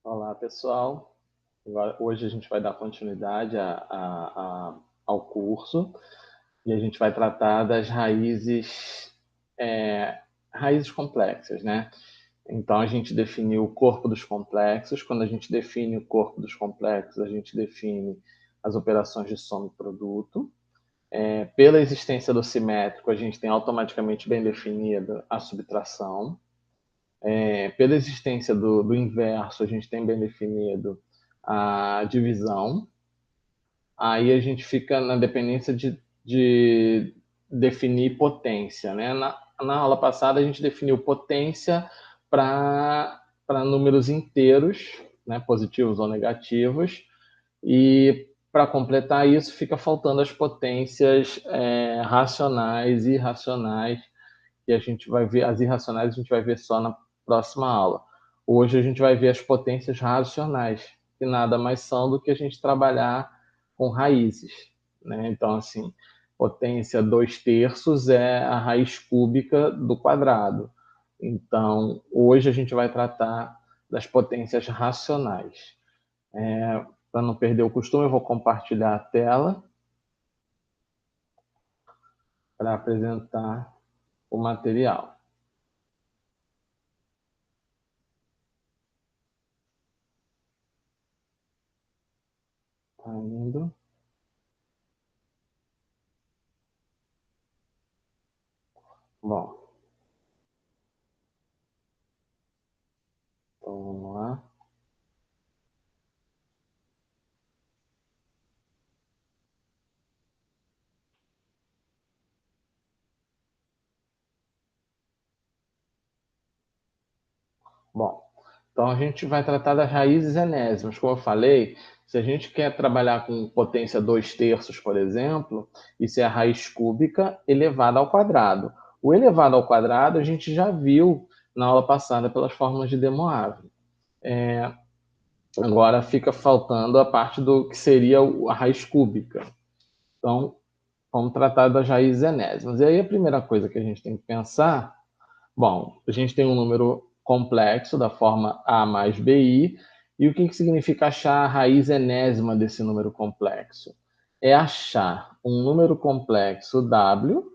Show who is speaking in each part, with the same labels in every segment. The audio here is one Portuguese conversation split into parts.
Speaker 1: Olá, pessoal. Hoje a gente vai dar continuidade ao curso e a gente vai tratar das raízes complexas, né? Então, a gente definiu o corpo dos complexos. Quando a gente define o corpo dos complexos, a gente define as operações de soma e produto. Pela existência do simétrico, a gente tem automaticamente bem definida a subtração. Pela existência do inverso, a gente tem bem definido a divisão. Aí a gente fica na dependência de definir potência, né? Na aula passada, a gente definiu potência para números inteiros, né? Positivos ou negativos, e para completar isso, fica faltando as potências racionais e irracionais, que a gente vai ver. As irracionais a gente vai ver só na próxima aula. Hoje a gente vai ver as potências racionais, que nada mais são do que a gente trabalhar com raízes, né? Então, assim, potência 2/3 é a raiz cúbica do quadrado. Então, hoje a gente vai tratar das potências racionais. Para não perder o costume, eu vou compartilhar a tela para apresentar o material. Tá indo. Bom, então vamos lá. Bom, então a gente vai tratar das raízes enésimas. Como eu falei, se a gente quer trabalhar com potência 2/3, por exemplo, isso é a raiz cúbica elevada ao quadrado. O elevado ao quadrado a gente já viu na aula passada pelas fórmulas de De Moivre. Agora fica faltando a parte do que seria a raiz cúbica. Então, vamos tratar das raízes enésimas. E aí a primeira coisa que a gente tem que pensar. Bom, a gente tem um número complexo da forma A mais BI, e o que significa achar a raiz enésima desse número complexo? É achar um número complexo W,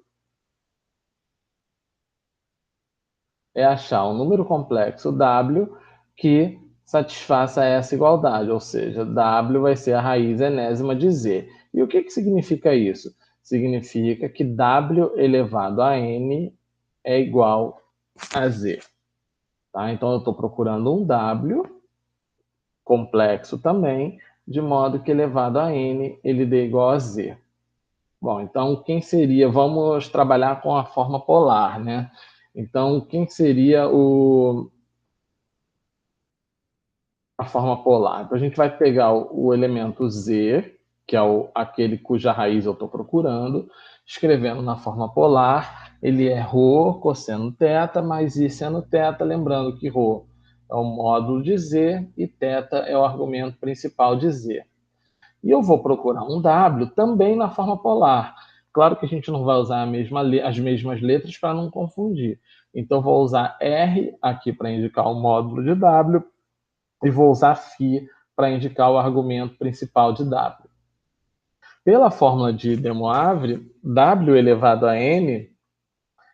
Speaker 1: que satisfaça essa igualdade, ou seja, W vai ser a raiz enésima de Z. E o que significa isso? Significa que W elevado a N é igual a Z. Tá? Então, eu estou procurando um W complexo também, de modo que elevado a N ele dê igual a Z. Bom, então quem seria? Vamos trabalhar com a forma polar, né? Então, quem seria a forma polar? Então, a gente vai pegar o elemento Z, que é aquele cuja raiz eu estou procurando, escrevendo na forma polar, ele é ρ cosseno θ mais I seno θ, lembrando que ρ é o módulo de Z e θ é o argumento principal de Z. E eu vou procurar um W também na forma polar. Claro que a gente não vai usar as mesmas letras para não confundir. Então, vou usar R aqui para indicar o módulo de W e vou usar φ para indicar o argumento principal de W. Pela fórmula de De Moivre, W elevado a N,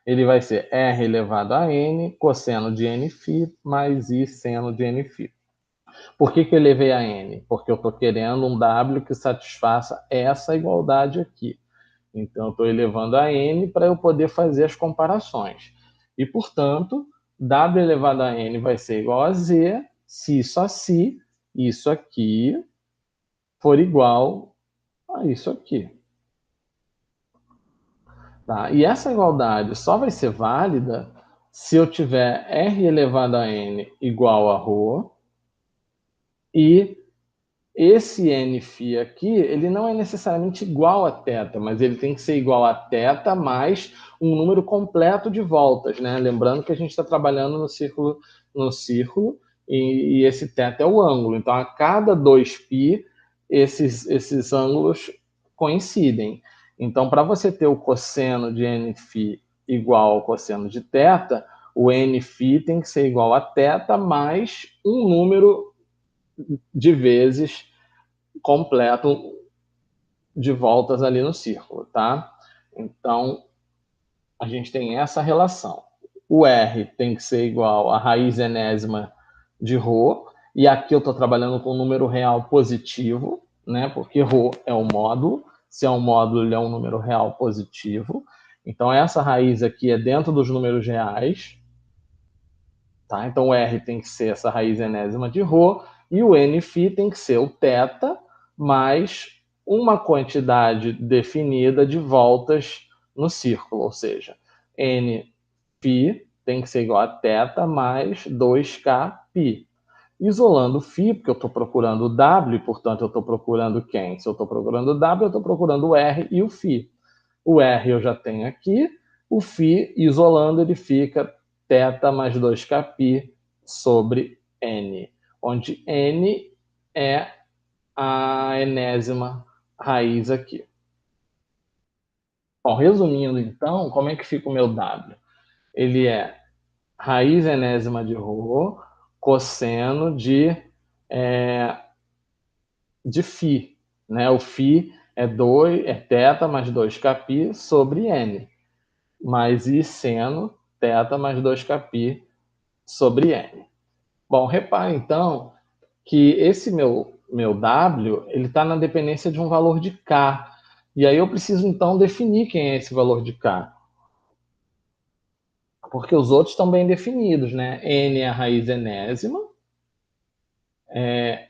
Speaker 1: ele vai ser R elevado a N cosseno de Nφ mais I seno de Nφ. Por que eu elevei a N? Porque eu estou querendo um W que satisfaça essa igualdade aqui. Então, eu estou elevando a N para eu poder fazer as comparações. E, portanto, W elevado a N vai ser igual a Z se só se isso aqui for igual a isso aqui. Tá? E essa igualdade só vai ser válida se eu tiver R elevado a N igual a ρ e esse Nφ aqui, ele não é necessariamente igual a θ, mas ele tem que ser igual a θ mais um número completo de voltas, né? Lembrando que a gente está trabalhando no círculo e esse θ é o ângulo. Então, a cada 2π, esses ângulos coincidem. Então, para você ter o cosseno de Nφ igual ao cosseno de θ, o Nφ tem que ser igual a θ mais um número de vezes completo de voltas ali no círculo, tá? Então, a gente tem essa relação. O R tem que ser igual à raiz enésima de ρ, e aqui eu estou trabalhando com um número real positivo, né? Porque ρ é um módulo, se é um módulo, ele é um número real positivo. Então, essa raiz aqui é dentro dos números reais, tá? Então, o R tem que ser essa raiz enésima de ρ, e o Nφ tem que ser o θ mais uma quantidade definida de voltas no círculo, ou seja, Nφ tem que ser igual a θ mais 2kπ. Isolando φ, porque eu estou procurando o W, portanto eu estou procurando quem? Se eu estou procurando o W, eu estou procurando o R e o φ. O R eu já tenho aqui, o φ, isolando, ele fica θ mais 2kπ sobre N, onde N é a enésima raiz aqui. Bom, resumindo então, como é que fica o meu W? Ele é raiz enésima de ρ, cosseno de φ. Né? O φ é θ mais 2kπ sobre N, mais I seno θ mais 2kπ sobre N. Bom, repare então que esse meu W ele está na dependência de um valor de K. E aí eu preciso então definir quem é esse valor de K. Porque os outros estão bem definidos, né? N é a raiz enésima, ρ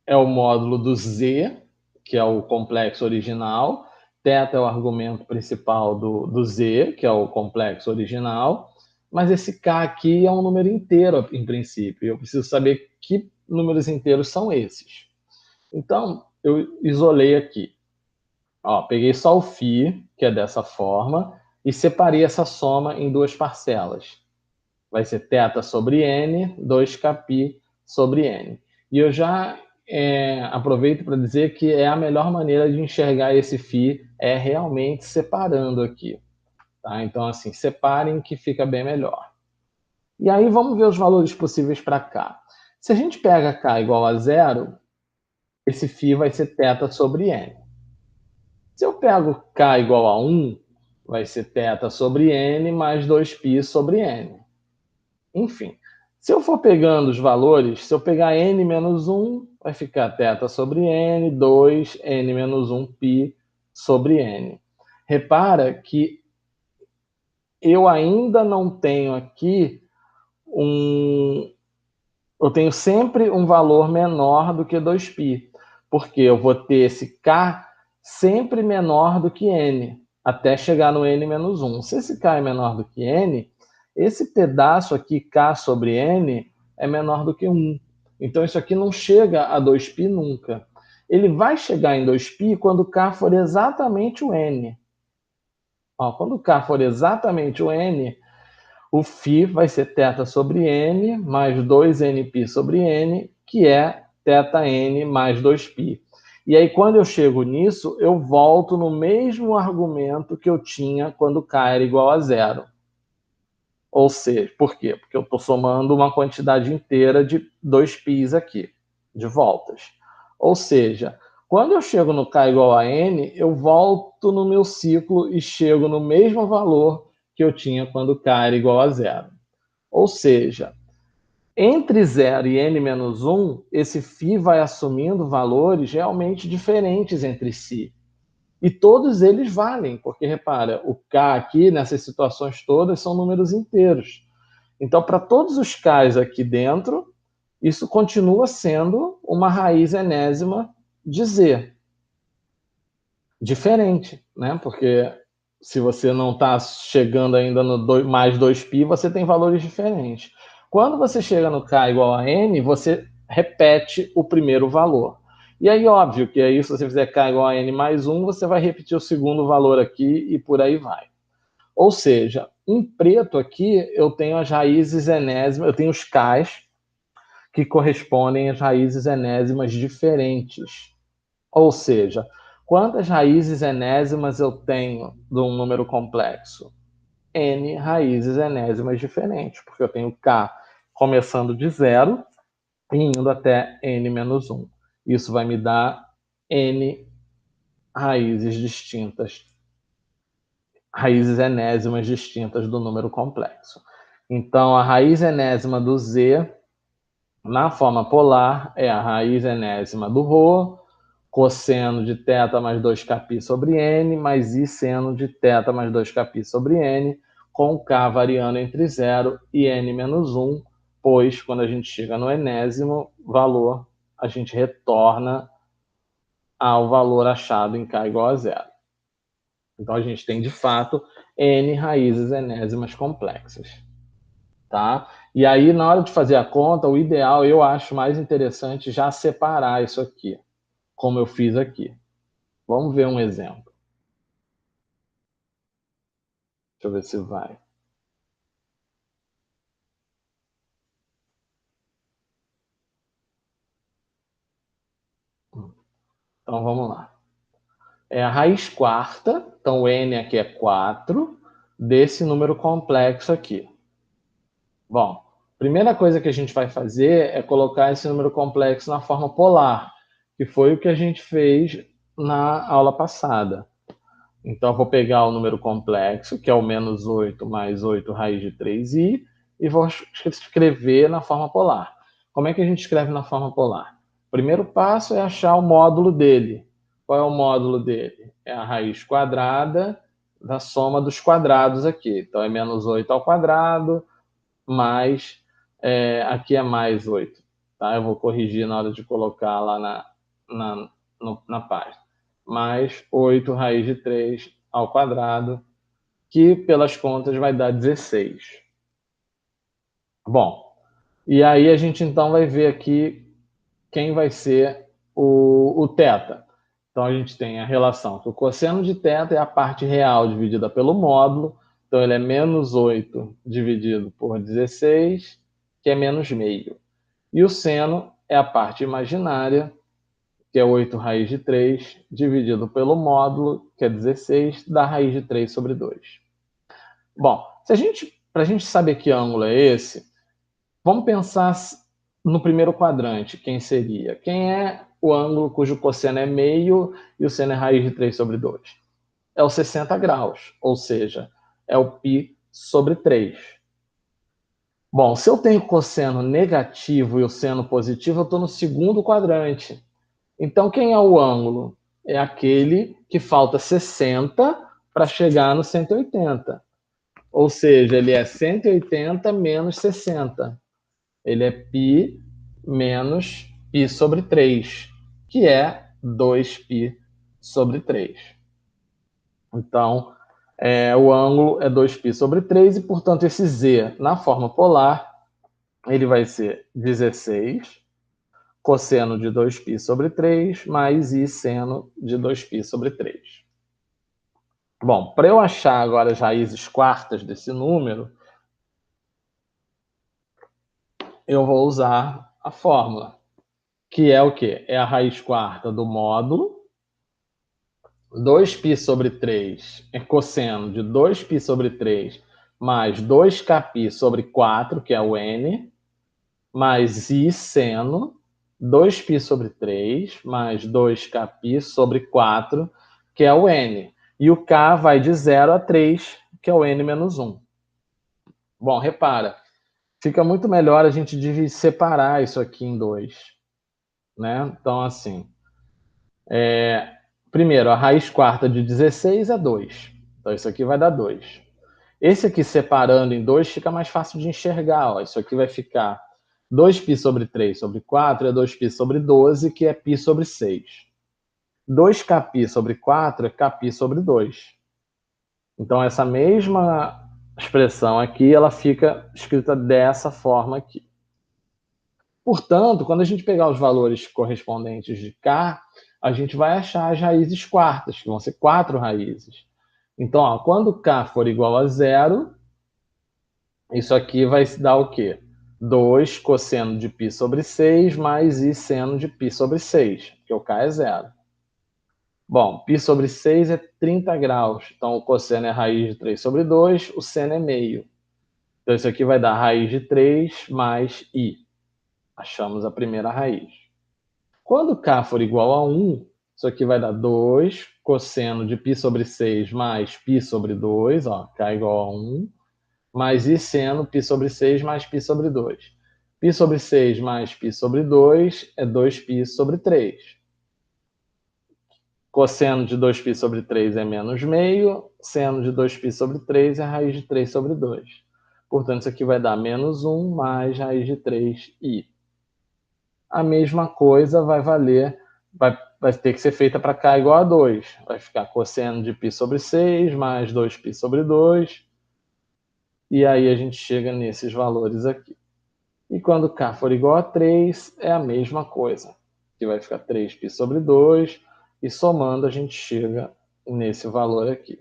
Speaker 1: é o módulo do Z, que é o complexo original, θ é o argumento principal do Z, que é o complexo original, mas esse K aqui é um número inteiro, em princípio. Eu preciso saber que números inteiros são esses. Então, eu isolei aqui. Ó, peguei só o φ, que é dessa forma, e separei essa soma em duas parcelas. Vai ser θ sobre N, 2kπ sobre N. E eu já aproveito para dizer que é a melhor maneira de enxergar esse φ é realmente separando aqui. Tá? Então, assim, separem que fica bem melhor. E aí vamos ver os valores possíveis para K. Se a gente pega K igual a zero, esse φ vai ser θ sobre N. Se eu pego K igual a 1, vai ser θ sobre N mais 2π sobre N. Enfim, se eu for pegando os valores, se eu pegar N menos 1, vai ficar θ sobre N, 2, N menos 1π sobre N. Repara que eu ainda não tenho aqui eu tenho sempre um valor menor do que 2π, porque eu vou ter esse K sempre menor do que N, até chegar no N menos 1. Se esse K é menor do que N, esse pedaço aqui, K sobre N, é menor do que 1. Então, isso aqui não chega a 2π nunca. Ele vai chegar em 2π quando K for exatamente o N. Ó, quando K for exatamente o N, o φ vai ser θ sobre N mais 2nπ sobre N, que é θn mais 2π. E aí, quando eu chego nisso, eu volto no mesmo argumento que eu tinha quando K era igual a zero. Ou seja, por quê? Porque eu estou somando uma quantidade inteira de 2πs aqui, de voltas. Ou seja, quando eu chego no K igual a N, eu volto no meu ciclo e chego no mesmo valor que eu tinha quando K era igual a zero. Ou seja, entre 0 e n menos 1, esse φ vai assumindo valores realmente diferentes entre si. E todos eles valem, porque repara, o K aqui, nessas situações todas, são números inteiros. Então, para todos os Ks aqui dentro, isso continua sendo uma raiz enésima de Z. Diferente, né? Porque se você não está chegando ainda no mais 2π, você tem valores diferentes. Quando você chega no K igual a N, você repete o primeiro valor. E aí, óbvio que aí, se você fizer K igual a N mais 1, você vai repetir o segundo valor aqui e por aí vai. Ou seja, em preto aqui, eu tenho as raízes enésimas, eu tenho os Ks que correspondem às raízes enésimas diferentes. Ou seja, quantas raízes enésimas eu tenho de um número complexo? N raízes enésimas diferentes, porque eu tenho K começando de zero, e indo até n menos 1. Isso vai me dar n raízes distintas, raízes enésimas distintas do número complexo. Então, a raiz enésima do z, na forma polar, é a raiz enésima do ρ, cosseno de θ mais 2κ sobre n, mais i seno de θ mais 2κ sobre n, com k variando entre 0 e n menos 1, pois, quando a gente chega no enésimo valor, a gente retorna ao valor achado em k igual a 0. Então, a gente tem, de fato, n raízes enésimas complexas. Tá? E aí, na hora de fazer a conta, o ideal, eu acho mais interessante já separar isso aqui, como eu fiz aqui. Vamos ver um exemplo. Deixa eu ver se vai. Então, vamos lá. É a raiz quarta, então o n aqui é 4, desse número complexo aqui. Bom, primeira coisa que a gente vai fazer é colocar esse número complexo na forma polar, que foi o que a gente fez na aula passada. Então, eu vou pegar o número complexo, que é o menos 8 mais 8 raiz de 3i, e vou escrever na forma polar. Como é que a gente escreve na forma polar? O primeiro passo é achar o módulo dele. Qual é o módulo dele? É a raiz quadrada da soma dos quadrados aqui. Então, é menos 8 ao quadrado, mais, aqui é mais 8. Tá? Eu vou corrigir na hora de colocar lá na página. Mais 8 raiz de 3 ao quadrado, que pelas contas vai dar 16. Bom, e aí a gente então vai ver aqui quem vai ser o θ. Então a gente tem a relação que o cosseno de θ é a parte real dividida pelo módulo, então ele é menos 8 dividido por 16, que é menos meio. E o seno é a parte imaginária, que é 8 raiz de 3, dividido pelo módulo, que é 16, da raiz de 3 sobre 2. Bom, para a gente saber que ângulo é esse, vamos pensar no primeiro quadrante, quem seria? Quem é o ângulo cujo cosseno é meio e o seno é raiz de 3 sobre 2? É o 60 graus, ou seja, é o π sobre 3. Bom, se eu tenho cosseno negativo e o seno positivo, eu estou no segundo quadrante. Então, quem é o ângulo? É aquele que falta 60 para chegar no 180. Ou seja, ele é 180 menos 60. Ele é π menos π sobre 3, que é 2π sobre 3. Então, o ângulo é 2π sobre 3 e, portanto, esse z na forma polar, ele vai ser 16 cosseno de 2π sobre 3 mais i seno de 2π sobre 3. Bom, para eu achar agora as raízes quartas desse número, eu vou usar a fórmula, que é o quê? É a raiz quarta do módulo, 2π sobre 3 é cosseno de 2π sobre 3 mais 2kπ sobre 4, que é o n, mais i seno 2π sobre 3 mais 2kπ sobre 4, que é o n. E o k vai de 0 a 3, que é o n menos 1. Bom, repara, fica muito melhor a gente separar isso aqui em 2. Né? Então, assim, primeiro, a raiz quarta de 16 é 2. Então, isso aqui vai dar 2. Esse aqui separando em 2 fica mais fácil de enxergar. Ó. Isso aqui vai ficar 2π sobre 3 sobre 4 é 2π sobre 12, que é π sobre 6. 2kπ sobre 4 é kπ sobre 2. Então, essa mesma expressão aqui, ela fica escrita dessa forma aqui. Portanto, quando a gente pegar os valores correspondentes de k, a gente vai achar as raízes quartas, que vão ser 4 raízes. Então, ó, quando k for igual a 0, isso aqui vai dar o quê? 2 cosseno de π sobre 6 mais i seno de π sobre 6, porque o k é 0. Bom, π sobre 6 é 30 graus, então o cosseno é raiz de 3 sobre 2, o seno é meio. Então isso aqui vai dar raiz de 3 mais i. Achamos a primeira raiz. Quando k for igual a 1, isso aqui vai dar 2 cosseno de π sobre 6 mais π sobre 2, ó, k igual a 1, mais i seno π sobre 6 mais π sobre 2. π sobre 6 mais π sobre 2 é 2π sobre 3. Cosseno de 2π sobre 3 é menos meio, seno de 2π sobre 3 é raiz de 3 sobre 2. Portanto, isso aqui vai dar menos 1 mais raiz de 3i. A mesma coisa vai valer, vai ter que ser feita para k igual a 2. Vai ficar cosseno de π sobre 6 mais 2π sobre 2. E aí a gente chega nesses valores aqui. E quando k for igual a 3, é a mesma coisa. Que vai ficar 3π sobre 2. E somando, a gente chega nesse valor aqui.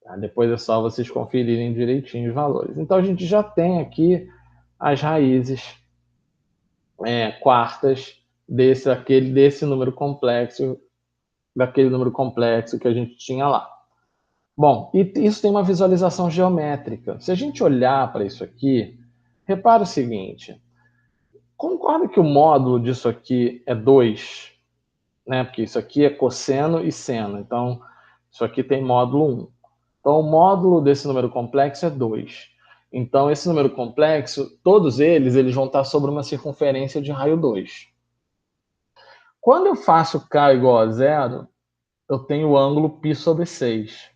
Speaker 1: Tá? Depois é só vocês conferirem direitinho os valores. Então, a gente já tem aqui as raízes quartas desse número complexo, daquele número complexo que a gente tinha lá. Bom, e isso tem uma visualização geométrica. Se a gente olhar para isso aqui, repara o seguinte. Concorda que o módulo disso aqui é 2? Né? Porque isso aqui é cosseno e seno. Então, isso aqui tem módulo 1. Então, o módulo desse número complexo é 2. Então, esse número complexo, todos eles vão estar sobre uma circunferência de raio 2. Quando eu faço k igual a 0, eu tenho o ângulo π sobre 6.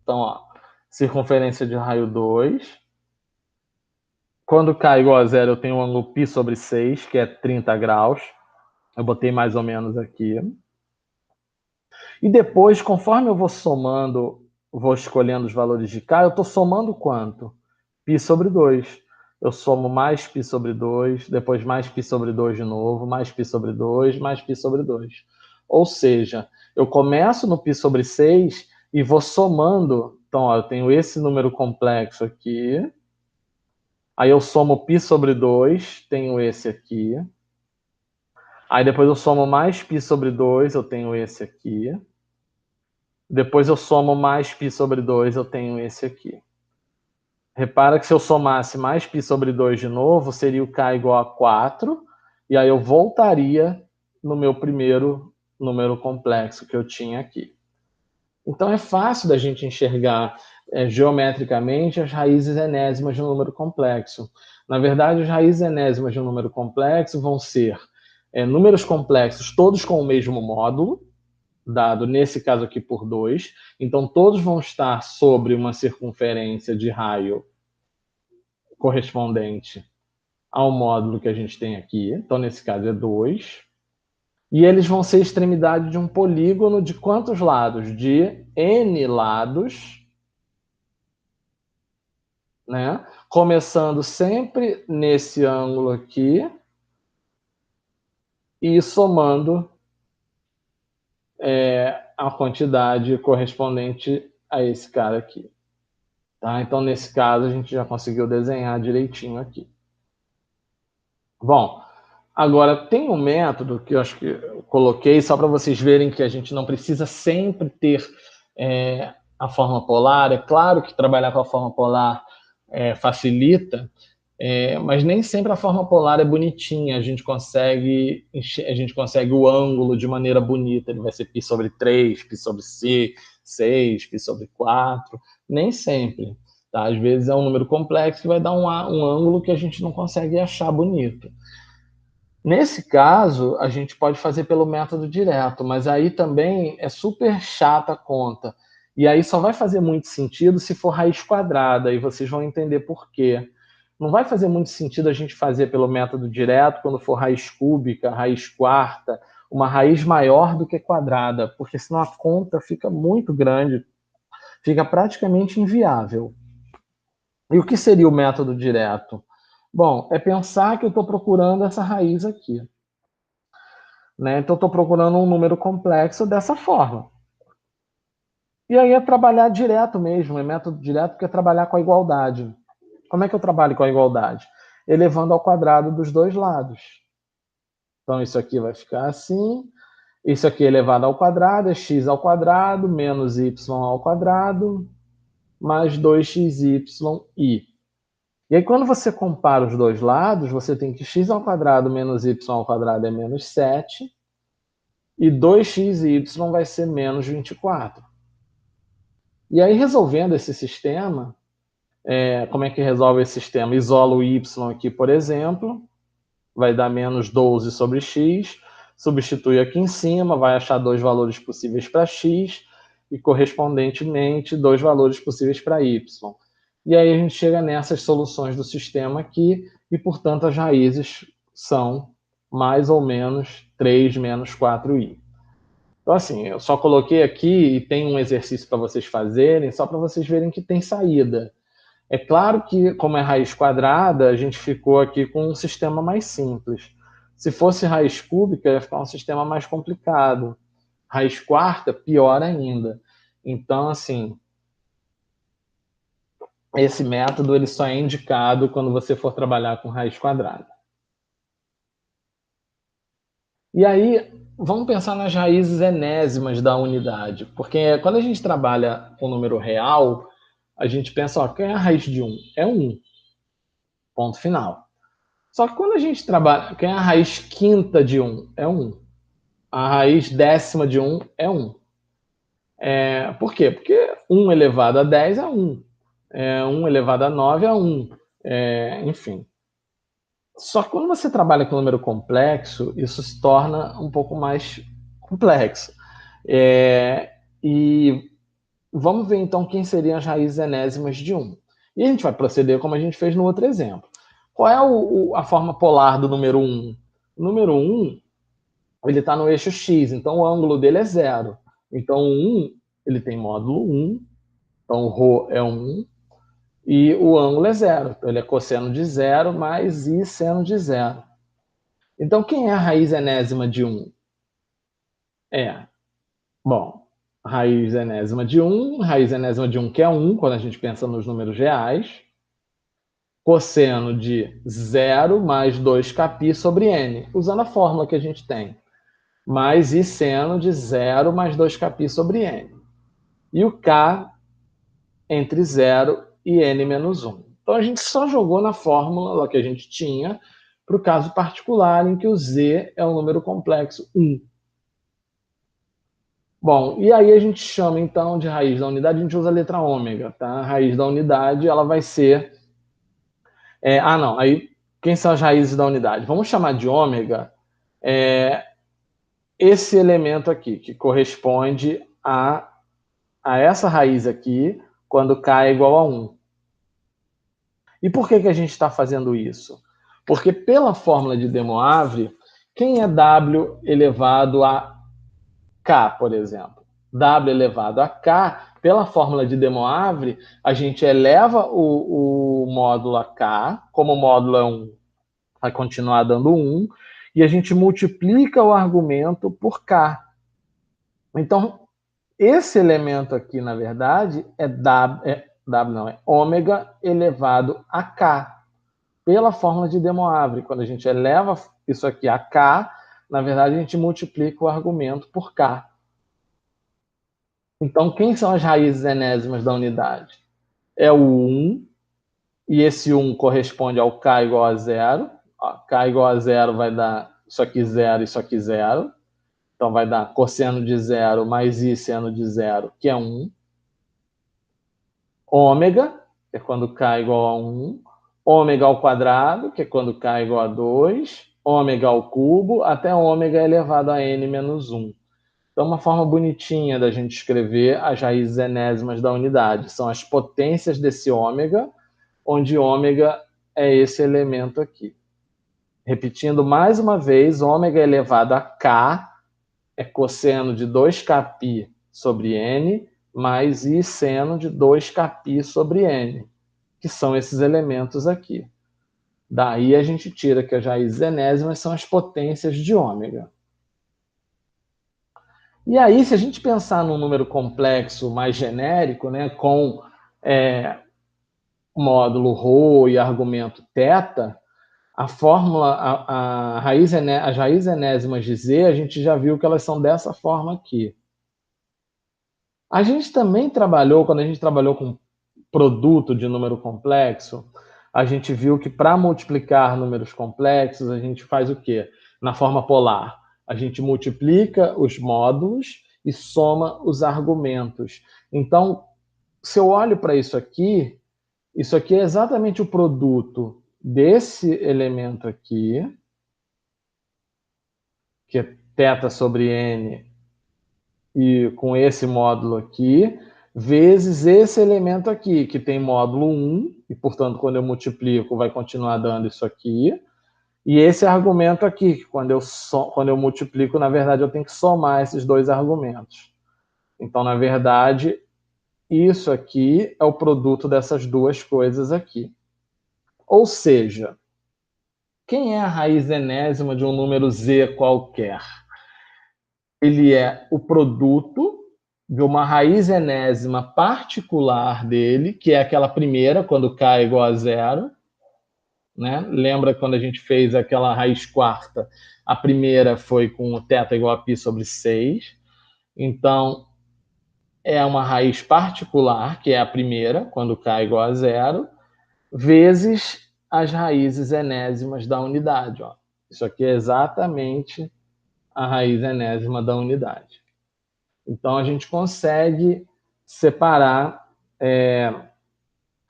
Speaker 1: Então, ó, circunferência de raio 2. Quando k igual a 0, eu tenho o ângulo π sobre 6, que é 30 graus. Eu botei mais ou menos aqui. E depois, conforme eu vou somando, vou escolhendo os valores de k, eu estou somando quanto? π sobre 2. Eu somo mais π sobre 2, depois mais π sobre 2 de novo, mais π sobre 2, mais π sobre 2. Ou seja, eu começo no π sobre 6 e vou somando. Então, ó, eu tenho esse número complexo aqui. Aí eu somo π sobre 2, tenho esse aqui. Aí depois eu somo mais π sobre 2, eu tenho esse aqui. Depois eu somo mais π sobre 2, eu tenho esse aqui. Repara que se eu somasse mais π sobre 2 de novo, seria o k igual a 4, e aí eu voltaria no meu primeiro número complexo que eu tinha aqui. Então é fácil da gente enxergar geometricamente as raízes enésimas de um número complexo. Na verdade, as raízes enésimas de um número complexo vão ser números complexos todos com o mesmo módulo, dado nesse caso aqui por 2. Então todos vão estar sobre uma circunferência de raio correspondente ao módulo que a gente tem aqui. Então nesse caso é 2. E eles vão ser extremidade de um polígono de quantos lados? De n lados, né? Começando sempre nesse ângulo aqui e somando a quantidade correspondente a esse cara aqui. Tá? Então, nesse caso, a gente já conseguiu desenhar direitinho aqui. Bom, agora tem um método que eu acho que eu coloquei só para vocês verem que a gente não precisa sempre ter a forma polar. É claro que trabalhar com a forma polar facilita, mas nem sempre a forma polar é bonitinha. A gente consegue o ângulo de maneira bonita. Ele vai ser π sobre 3, π sobre 6, π sobre 4. Nem sempre. Tá? Às vezes é um número complexo que vai dar um ângulo que a gente não consegue achar bonito. Nesse caso, a gente pode fazer pelo método direto, mas aí também é super chata a conta. E aí só vai fazer muito sentido se for raiz quadrada, e vocês vão entender por quê. Não vai fazer muito sentido a gente fazer pelo método direto quando for raiz cúbica, raiz quarta, uma raiz maior do que quadrada, porque senão a conta fica muito grande, fica praticamente inviável. E o que seria o método direto? Bom, é pensar que eu estou procurando essa raiz aqui. Né? Então, eu estou procurando um número complexo dessa forma. E aí é trabalhar direto mesmo, é método direto, porque é trabalhar com a igualdade. Como é que eu trabalho com a igualdade? Elevando ao quadrado dos dois lados. Então, isso aqui vai ficar assim. Isso aqui elevado ao quadrado é x ao quadrado menos y ao quadrado mais 2xy. E aí, quando você compara os dois lados, você tem que x² menos y² é menos 7, e 2x e y vai ser menos 24. E aí, resolvendo esse sistema, como é que resolve esse sistema? Isola o y aqui, por exemplo, vai dar menos 12 sobre x, substitui aqui em cima, vai achar dois valores possíveis para x e, correspondentemente, dois valores possíveis para y. E aí a gente chega nessas soluções do sistema aqui e, portanto, as raízes são mais ou menos 3 menos 4i. Então, assim, eu só coloquei aqui e tem um exercício para vocês fazerem, só para vocês verem que tem saída. É claro que, como é raiz quadrada, a gente ficou aqui com um sistema mais simples. Se fosse raiz cúbica, ia ficar um sistema mais complicado. Raiz quarta, pior ainda. Então, assim, esse método ele só é indicado quando você for trabalhar com raiz quadrada. E aí, vamos pensar nas raízes enésimas da unidade, porque quando a gente trabalha com número real, a gente pensa, ó, quem é a raiz de 1? É 1. Ponto final. Só que quando a gente trabalha, quem é a raiz quinta de 1? É 1. A raiz décima de 1 é 1. Por quê? Porque 1 elevado a 10 é 1. 1 elevado a 9 é 1. Enfim. Só que quando você trabalha com número complexo, isso se torna um pouco mais complexo. E vamos ver então quem seriam as raízes enésimas de 1. E a gente vai proceder como a gente fez no outro exemplo. Qual é a forma polar do número 1? O número 1 ele está no eixo x, então o ângulo dele é 0. Então o 1 ele tem módulo 1, então o ρ é 1, e o ângulo é 0. Então ele é cosseno de 0 mais i seno de 0. Então quem é a raiz enésima de 1? Bom, raiz enésima de 1, que é 1, quando a gente pensa nos números reais, cosseno de 0 mais 2κ sobre n, usando a fórmula que a gente tem, mais i seno de 0 mais 2κ sobre n. E o k entre 0 e n menos 1. Então a gente só jogou na fórmula que a gente tinha para o caso particular em que o z é um número complexo 1. Bom, e aí a gente chama então de raiz da unidade, a gente usa a letra ômega, tá? A raiz da unidade, ela vai ser... aí quem são as raízes da unidade? Vamos chamar de ômega esse elemento aqui, que corresponde a essa raiz aqui, quando k é igual a 1. E por que a gente está fazendo isso? Porque pela fórmula de De Moivre, quem é w elevado a k, por exemplo? W elevado a k, pela fórmula de De Moivre, a gente eleva o módulo a k, como o módulo é 1, vai continuar dando 1, e a gente multiplica o argumento por k. Então, esse elemento aqui, na verdade, é ômega elevado a k, pela fórmula de De Moivre. Quando a gente eleva isso aqui a k, na verdade, a gente multiplica o argumento por k. Então, quem são as raízes enésimas da unidade? É o 1, e esse 1 corresponde ao k igual a 0. K igual a 0 vai dar isso aqui 0 e isso aqui 0. Então, vai dar cosseno de 0 mais i seno de 0, que é 1. Ômega, que é quando k é igual a 1. Ômega ao quadrado, que é quando k é igual a 2. Ômega ao cubo, até ômega elevado a n menos 1. Então, uma forma bonitinha da gente escrever as raízes enésimas da unidade. São as potências desse ômega, onde ômega é esse elemento aqui. Repetindo mais uma vez, ômega elevado a k é cosseno de 2κ sobre n, mais i seno de 2κ sobre n, que são esses elementos aqui. Daí a gente tira que as raízes enésimas são as potências de ômega. E aí, se a gente pensar num número complexo mais genérico, né, com módulo ρ e argumento θ, a fórmula, as raízes enésimas de z, a gente já viu que elas são dessa forma aqui. A gente também trabalhou, quando a gente trabalhou com produto de número complexo, a gente viu que para multiplicar números complexos, a gente faz o quê? Na forma polar, a gente multiplica os módulos e soma os argumentos. Então, se eu olho para isso aqui é exatamente o produto desse elemento aqui, que é θ sobre n, e com esse módulo aqui, vezes esse elemento aqui, que tem módulo 1, e, portanto, quando eu multiplico, vai continuar dando isso aqui, e esse argumento aqui, que quando eu multiplico, na verdade, eu tenho que somar esses dois argumentos. Então, na verdade, isso aqui é o produto dessas duas coisas aqui. Ou seja, quem é a raiz enésima de um número z qualquer? Ele é o produto de uma raiz enésima particular dele, que é aquela primeira, quando k é igual a zero. Né? Lembra quando a gente fez aquela raiz quarta? A primeira foi com o θ igual a π sobre 6. Então, é uma raiz particular, que é a primeira, quando k é igual a zero, vezes as raízes enésimas da unidade. Ó. Isso aqui é exatamente a raiz enésima da unidade. Então, a gente consegue separar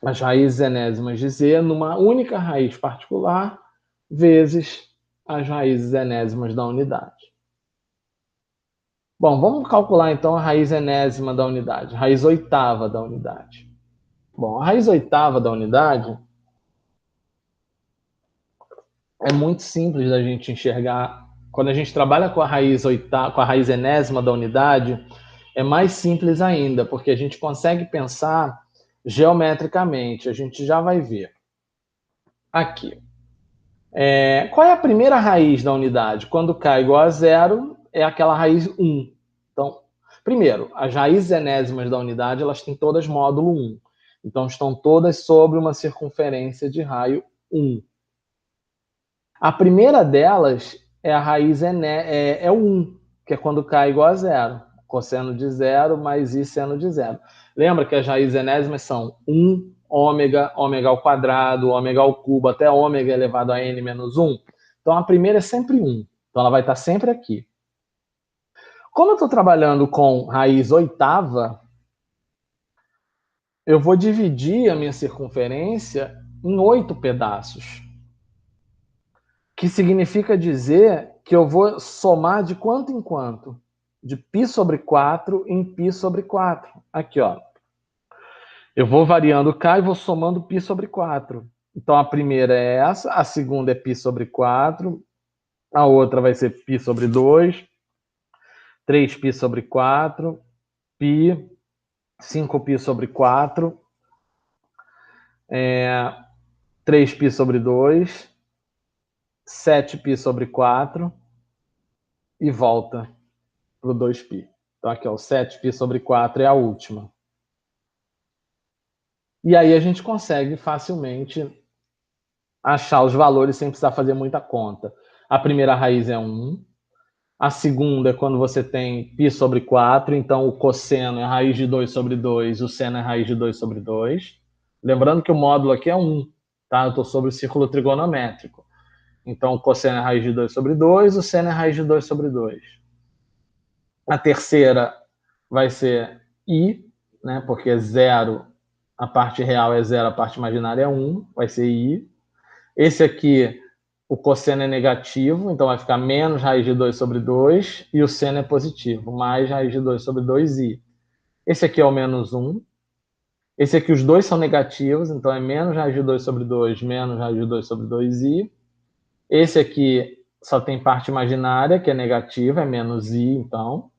Speaker 1: as raízes enésimas de z numa única raiz particular vezes as raízes enésimas da unidade. Bom, vamos calcular então a raiz enésima da unidade, raiz oitava da unidade. Bom, a raiz oitava da unidade é muito simples da gente enxergar. Quando a gente trabalha com a raiz enésima da unidade, é mais simples ainda, porque a gente consegue pensar geometricamente. A gente já vai ver. Aqui. Qual é a primeira raiz da unidade? Quando k é igual a zero, é aquela raiz 1. Então, primeiro, as raízes enésimas da unidade, elas têm todas módulo 1. Então, estão todas sobre uma circunferência de raio 1. A primeira delas é a raiz é o 1, que é quando k é igual a zero. Cosseno de zero mais i seno de zero. Lembra que as raízes enésimas são 1, ômega, ômega ao quadrado, ômega ao cubo, até ômega elevado a n menos 1. Então, a primeira é sempre 1. Então, ela vai estar sempre aqui. Como eu estou trabalhando com raiz oitava, eu vou dividir a minha circunferência em 8 pedaços. Que significa dizer que eu vou somar de quanto em quanto? De π sobre 4 em π sobre 4. Aqui, ó. Eu vou variando k e vou somando π sobre 4. Então, a primeira é essa, a segunda é π sobre 4, a outra vai ser π sobre 2, 3π sobre 4, π, 5π sobre 4, 3π sobre 2, 7π sobre 4 e volta para o 2π. Então, aqui, ó, o 7π sobre 4 é a última. E aí a gente consegue facilmente achar os valores sem precisar fazer muita conta. A primeira raiz é 1. A segunda é quando você tem π sobre 4. Então, o cosseno é raiz de 2 sobre 2. O seno é raiz de 2 sobre 2. Lembrando que o módulo aqui é 1. Tá? Eu estou sobre o círculo trigonométrico. Então, o cosseno é raiz de 2 sobre 2. O seno é raiz de 2 sobre 2. A terceira vai ser i, né? Porque é 0, a parte real é 0, a parte imaginária é 1, vai ser i. Esse aqui, o cosseno é negativo, então vai ficar menos raiz de 2 sobre 2, e o seno é positivo, mais raiz de 2 sobre 2i. Esse aqui é o menos 1. Esse aqui, os dois são negativos, então é menos raiz de 2 sobre 2, menos raiz de 2 sobre 2i. Esse aqui só tem parte imaginária, que é negativa, é menos i, então.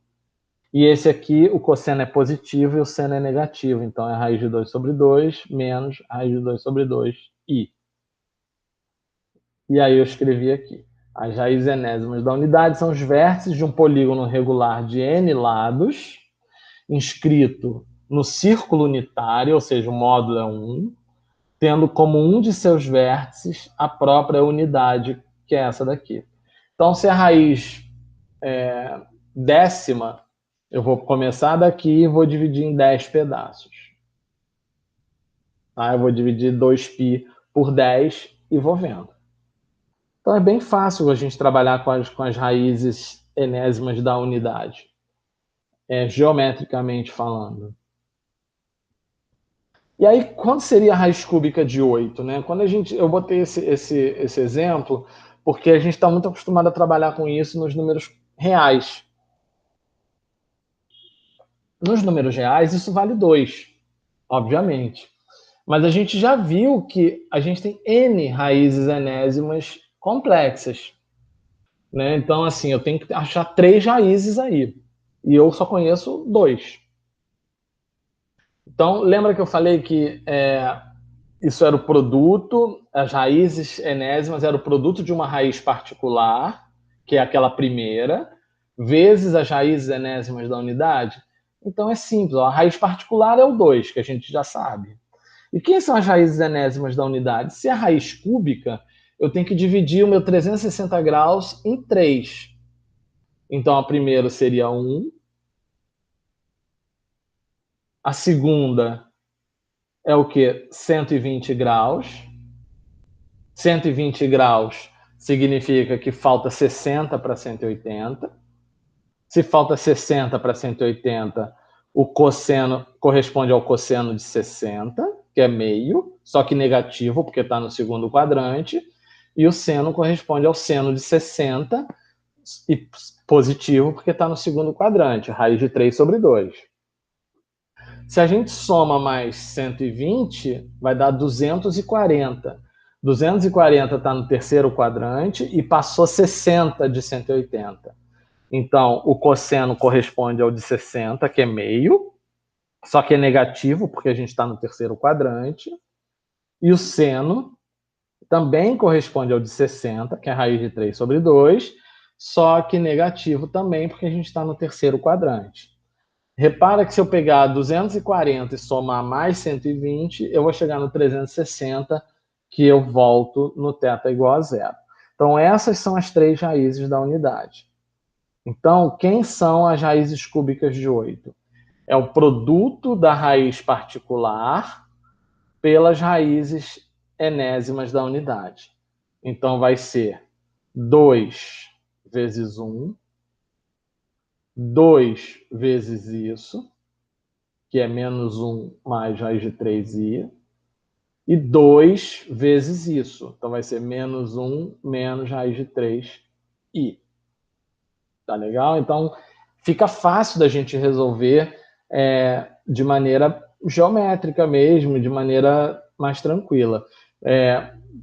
Speaker 1: E esse aqui, o cosseno é positivo e o seno é negativo. Então, é raiz de 2 sobre 2 menos raiz de 2 sobre 2i. E aí eu escrevi aqui. As raízes enésimas da unidade são os vértices de um polígono regular de n lados, inscrito no círculo unitário, ou seja, o módulo é 1, tendo como um de seus vértices a própria unidade, que é essa daqui. Então, se a raiz décima, eu vou começar daqui e vou dividir em 10 pedaços. Tá? Eu vou dividir 2π por 10 e vou vendo. Então é bem fácil a gente trabalhar com as raízes enésimas da unidade, geometricamente falando. E aí, quanto seria a raiz cúbica de 8? Né? Eu botei esse exemplo porque a gente está muito acostumado a trabalhar com isso nos números reais. Nos números reais, isso vale 2, obviamente. Mas a gente já viu que a gente tem N raízes enésimas complexas. Né? Então, assim, eu tenho que achar 3 raízes aí. E eu só conheço 2. Então, lembra que eu falei que isso era o produto, as raízes enésimas eram o produto de uma raiz particular, que é aquela primeira, vezes as raízes enésimas da unidade? Então é simples, ó, a raiz particular é o 2, que a gente já sabe. E quem são as raízes enésimas da unidade? Se é a raiz cúbica, eu tenho que dividir o meu 360 graus em 3. Então a primeira seria 1, a segunda é o quê? 120 graus. 120 graus significa que falta 60 para 180. Se falta 60 para 180, o cosseno corresponde ao cosseno de 60, que é meio, só que negativo, porque está no segundo quadrante, e o seno corresponde ao seno de 60, e positivo, porque está no segundo quadrante, raiz de 3 sobre 2. Se a gente soma mais 120, vai dar 240. 240 está no terceiro quadrante e passou 60 de 180. Então, o cosseno corresponde ao de 60, que é meio, só que é negativo, porque a gente está no terceiro quadrante. E o seno também corresponde ao de 60, que é a raiz de 3 sobre 2, só que negativo também, porque a gente está no terceiro quadrante. Repara que se eu pegar 240 e somar mais 120, eu vou chegar no 360, que eu volto no θ igual a zero. Então, essas são as 3 raízes da unidade. Então, quem são as raízes cúbicas de 8? É o produto da raiz particular pelas raízes enésimas da unidade. Então, vai ser 2 vezes 1, 2 vezes isso, que é menos 1 mais raiz de 3i, e 2 vezes isso. Então, vai ser menos 1 menos raiz de 3i. Tá legal? Então, fica fácil da gente resolver de maneira geométrica mesmo, de maneira mais tranquila.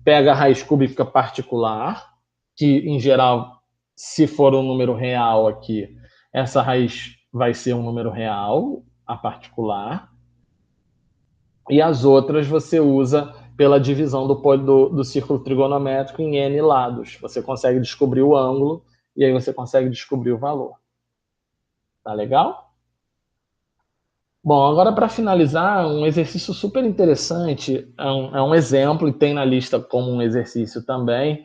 Speaker 1: Pega a raiz cúbica particular, que, em geral, se for um número real aqui, essa raiz vai ser um número real, a particular, e as outras você usa pela divisão do círculo trigonométrico em n lados. Você consegue descobrir o ângulo e aí você consegue descobrir o valor. Tá legal? Bom, agora para finalizar, um exercício super interessante, é um exemplo, e tem na lista como um exercício também,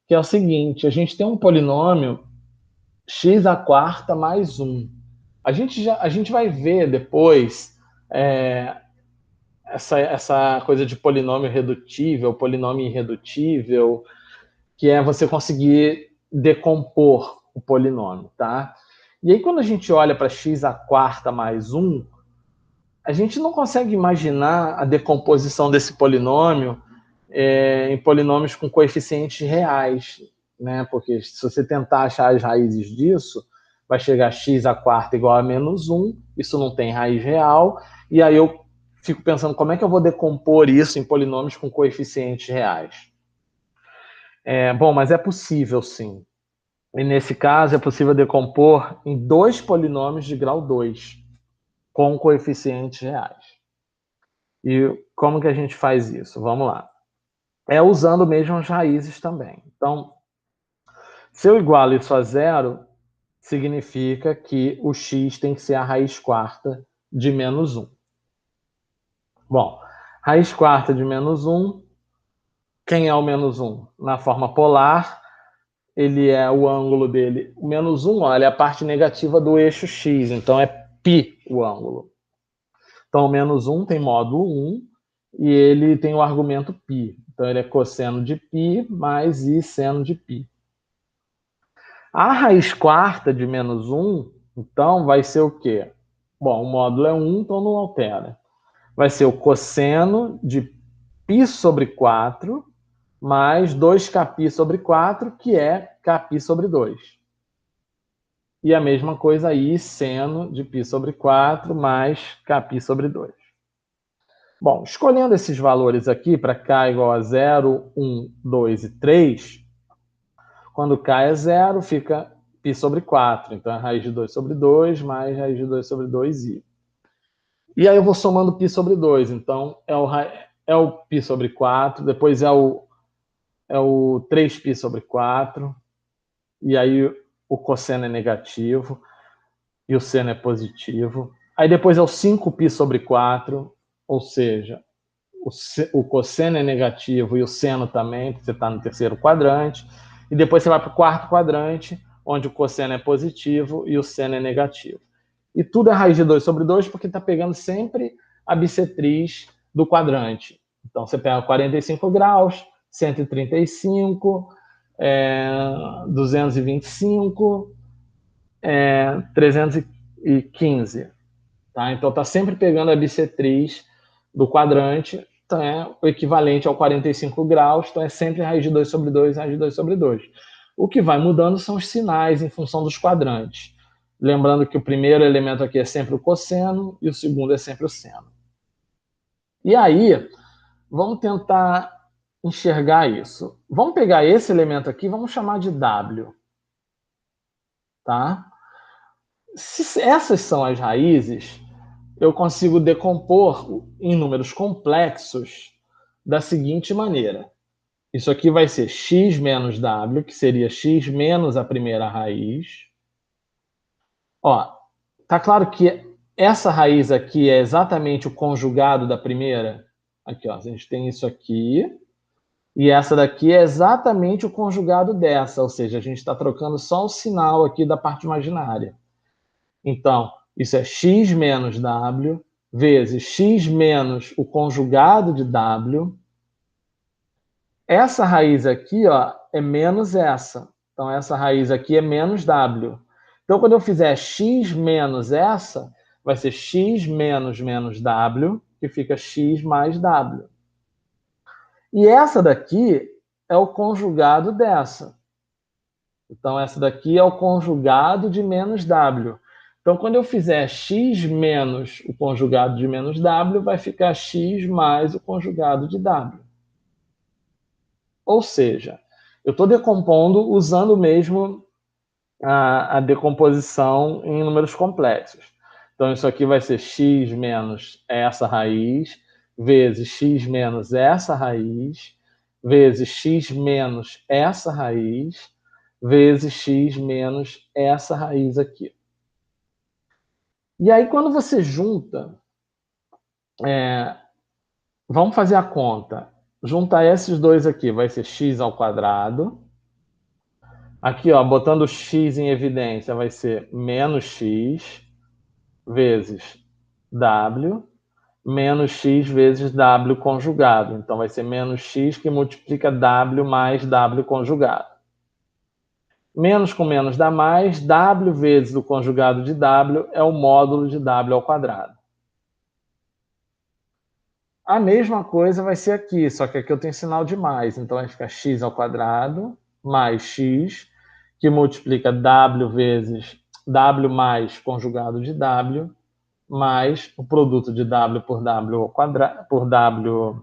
Speaker 1: que é o seguinte: a gente tem um polinômio x à quarta mais 1. A gente vai ver depois essa coisa de polinômio redutível, polinômio irredutível, que é você conseguir decompor o polinômio, tá? E aí, quando a gente olha para x à quarta mais 1, a gente não consegue imaginar a decomposição desse polinômio em polinômios com coeficientes reais, né? Porque se você tentar achar as raízes disso, vai chegar a x à quarta igual a menos 1, isso não tem raiz real, e aí eu fico pensando como é que eu vou decompor isso em polinômios com coeficientes reais. Bom, mas é possível sim. E nesse caso é possível decompor em 2 polinômios de grau 2, com coeficientes reais. E como que a gente faz isso? Vamos lá. Usando mesmo as raízes também. Então, se eu igualo isso a zero, significa que o x tem que ser a raiz quarta de menos 1. Bom, raiz quarta de menos 1, quem é o menos 1? Na forma polar, ele é o ângulo dele. O menos 1, olha, é a parte negativa do eixo x, então é π o ângulo. Então, o menos 1 tem módulo 1 e ele tem o argumento π. Então, ele é cosseno de π mais i seno de π. A raiz quarta de menos 1, então, vai ser o quê? Bom, o módulo é 1, então não altera. Vai ser o cosseno de π sobre 4 mais 2kπ sobre 4, que é kπ sobre 2. E a mesma coisa aí, seno de π sobre 4 mais kπ sobre 2. Bom, escolhendo esses valores aqui para k igual a 0, 1, 2 e 3, quando k é 0, fica π sobre 4. Então, é raiz de 2 sobre 2 mais raiz de 2 sobre 2i. E aí eu vou somando π sobre 2. Então, é o π sobre 4, depois é o 3π sobre 4, e aí o cosseno é negativo, e o seno é positivo. Aí depois é o 5π sobre 4, ou seja, o cosseno é negativo e o seno também, porque você está no terceiro quadrante. E depois você vai para o quarto quadrante, onde o cosseno é positivo e o seno é negativo. E tudo é raiz de 2 sobre 2, porque está pegando sempre a bissetriz do quadrante. Então, você pega 45 graus, 135, 225, 315. Tá? Então, está sempre pegando a bissetriz do quadrante, então é o equivalente ao 45 graus, então é sempre raiz de 2 sobre 2, raiz de 2 sobre 2. O que vai mudando são os sinais em função dos quadrantes. Lembrando que o primeiro elemento aqui é sempre o cosseno e o segundo é sempre o seno. E aí, vamos tentar enxergar isso. Vamos pegar esse elemento aqui, vamos chamar de W. Tá? Se essas são as raízes, eu consigo decompor em números complexos da seguinte maneira. Isso aqui vai ser x menos w, que seria x menos a primeira raiz. Ó, tá claro que essa raiz aqui é exatamente o conjugado da primeira? Aqui, ó, a gente tem isso aqui. E essa daqui é exatamente o conjugado dessa, ou seja, a gente está trocando só o sinal aqui da parte imaginária. Então, isso é x menos w vezes x menos o conjugado de w. Essa raiz aqui, ó, é menos essa. Então, essa raiz aqui é menos w. Então, quando eu fizer x menos essa, vai ser x menos menos w, que fica x mais w. E essa daqui é o conjugado dessa. Então, essa daqui é o conjugado de menos w. Então, quando eu fizer x menos o conjugado de menos w, vai ficar x mais o conjugado de w. Ou seja, eu estou decompondo usando mesmo a decomposição em números complexos. Então, isso aqui vai ser x menos essa raiz, vezes x menos essa raiz, vezes x menos essa raiz, vezes x menos essa raiz aqui. E aí, quando você junta, vamos fazer a conta. Juntar esses dois aqui vai ser x ao quadrado. Aqui, ó, botando x em evidência, vai ser menos x vezes w, menos x vezes w conjugado. Então, vai ser menos x que multiplica w mais w conjugado. Menos com menos dá mais, w vezes o conjugado de w é o módulo de w ao quadrado. A mesma coisa vai ser aqui, só que aqui eu tenho sinal de mais. Então, vai ficar x ao quadrado mais x, que multiplica w vezes w mais conjugado de w, mais o produto de w por w ao quadrado, por w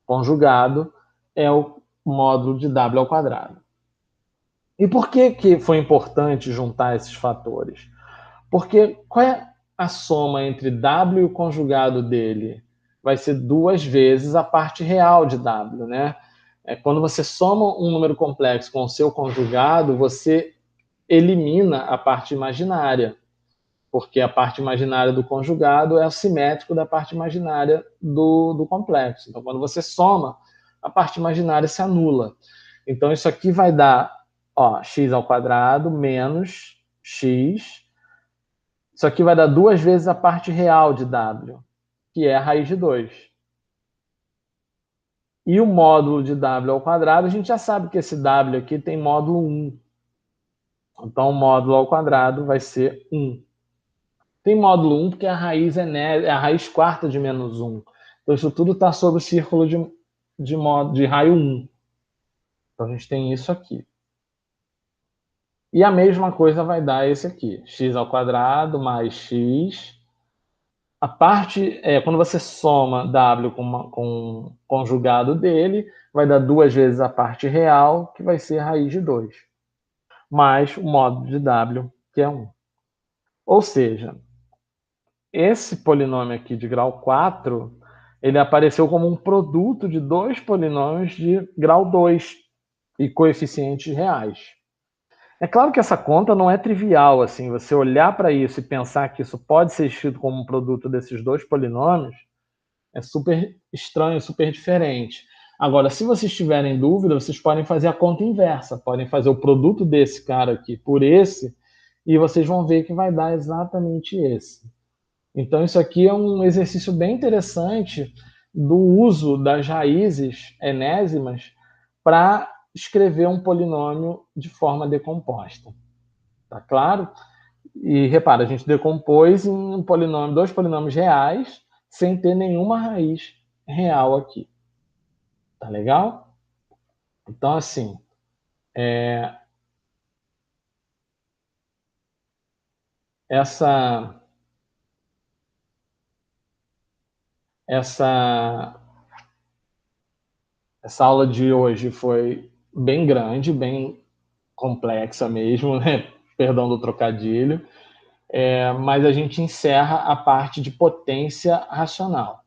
Speaker 1: conjugado, é o módulo de w ao quadrado. E por que foi importante juntar esses fatores? Porque qual é a soma entre w e o conjugado dele? Vai ser 2 vezes a parte real de w, né? Quando você soma um número complexo com o seu conjugado, você elimina a parte imaginária, porque a parte imaginária do conjugado é assimétrico da parte imaginária do complexo. Então, quando você soma, a parte imaginária se anula. Então, isso aqui vai dar, ó, x ao quadrado menos x. Isso aqui vai dar 2 vezes a parte real de w, que é a raiz de 2. E o módulo de w ao quadrado, a gente já sabe que esse w aqui tem módulo 1. Então, o módulo ao quadrado vai ser 1. Tem módulo 1 porque a raiz é a raiz quarta de menos 1. Então, isso tudo está sobre o círculo de raio 1. Então, a gente tem isso aqui. E a mesma coisa vai dar esse aqui. X ao quadrado mais x. A parte, quando você soma w com o conjugado dele, vai dar 2 vezes a parte real, que vai ser raiz de 2. Mais o módulo de w, que é 1. Ou seja, esse polinômio aqui de grau 4, ele apareceu como um produto de dois polinômios de grau 2 e coeficientes reais. É claro que essa conta não é trivial, assim, você olhar para isso e pensar que isso pode ser escrito como um produto desses dois polinômios, é super estranho, super diferente. Agora, se vocês tiverem dúvida, vocês podem fazer a conta inversa, podem fazer o produto desse cara aqui por esse, e vocês vão ver que vai dar exatamente esse. Então, isso aqui é um exercício bem interessante do uso das raízes enésimas para escrever um polinômio de forma decomposta. Tá claro? E repara, a gente decompôs em um polinômio, dois polinômios reais, sem ter nenhuma raiz real aqui. Tá legal? Então, assim, essa, essa, essa aula de hoje foi bem grande, bem complexa mesmo, né? Perdão do trocadilho. Mas a gente encerra a parte de potência racional.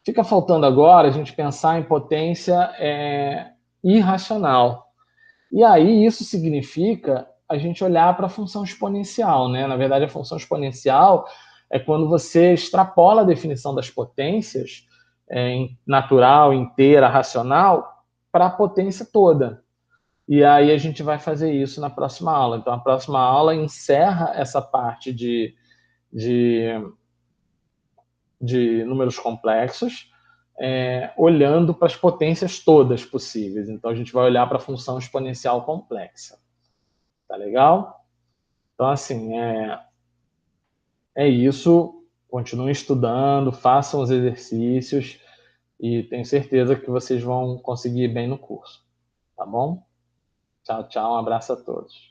Speaker 1: Fica faltando agora a gente pensar em potência irracional. E aí isso significa a gente olhar para a função exponencial, né? Na verdade, a função exponencial é quando você extrapola a definição das potências natural, inteira, racional, para a potência toda. E aí a gente vai fazer isso na próxima aula. Então, a próxima aula encerra essa parte de, de números complexos, olhando para as potências todas possíveis. Então, a gente vai olhar para a função exponencial complexa. Tá legal? Então, assim, é isso. Continuem estudando, façam os exercícios e tenho certeza que vocês vão conseguir bem no curso. Tá bom? Tchau, tchau. Um abraço a todos.